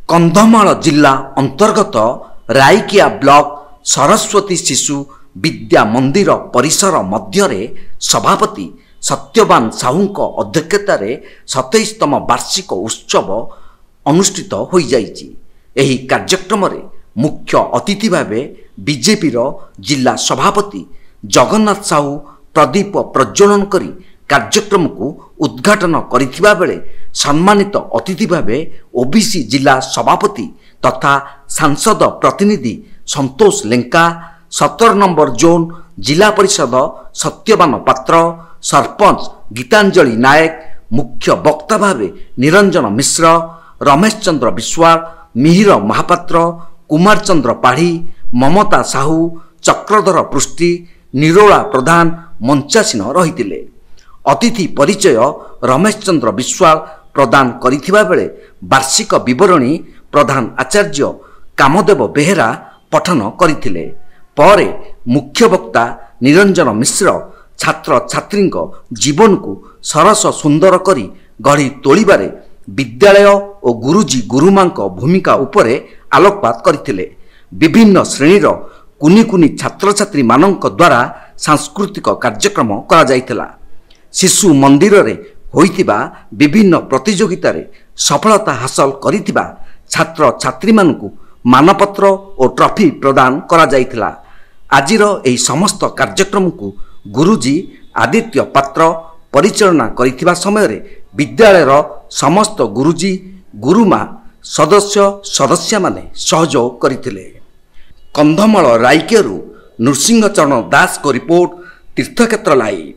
कंधमाल जिला अंतर्गत रायकिया ब्लॉक सरस्वती शिशु विद्या मंदिर परिसर मध्य सभापति सत्यवान साहू अध्यक्षतार 27तम वार्षिक उत्सव अनुष्ठित हो जाइछि। एही कार्यक्रम रे मुख्य अतिथि भावे बीजेपी जिला सभापति जगन्नाथ साहू प्रदीप प्रज्वलन करी कार्यक्रम को उद्घाटन करिथिबा बेले सम्मानित अतिथि भावे ओबीसी जिला सभापति तथा सांसद प्रतिनिधि संतोष लेंका 17 नंबर जोन जिला परिषद सत्यवान पात्र सरपंच गीतांजलि नायक मुख्य वक्ता भावे निरंजन मिश्र रमेश चंद्र विश्वाल मिहिर महापात्र कुमार चंद्र पाढ़ी ममता साहू चक्रधर पृष्टि निरोला प्रधान मंचासीन रहिथिले। अतिथि परिचय रमेश चंद्र विश्वाल प्रदान करिथिबा बेले वार्षिक विवरणी प्रधान आचार्य कामदेव बेहेरा पठन करिथिले। परे मुख्य वक्ता निरंजन मिश्र छात्र छात्री जीवन को सरस सुंदर करी गढ़ी तोलिबारे विद्यालय और गुरुजी गुरुमां भूमिका उपरे आलोकपात करथिले। विभिन्न श्रेणीर कुनी कुनी छात्र छात्री मानक द्वारा सांस्कृतिक कार्यक्रम करा जायथिला। शिशु मंदिर रे होइतिबा विभिन्न प्रतियोगिता रे सफलता हासिल करितिबा छात्र छात्री मानकु मानपत्र और ट्रॉफी प्रदान करा जायथिला। आजिर एही समस्त कार्यक्रम को गुरुजी आदित्य पात्र परिचालना करितिबा समय रे विद्यालयर समस्त गुरुजी गुरुमा सदस्य सदस्य माने सहयोग करितिले। कंधमाल रायकियारू नृसिंह चरण दास को रिपोर्ट तीर्थक्षेत्र लाइव।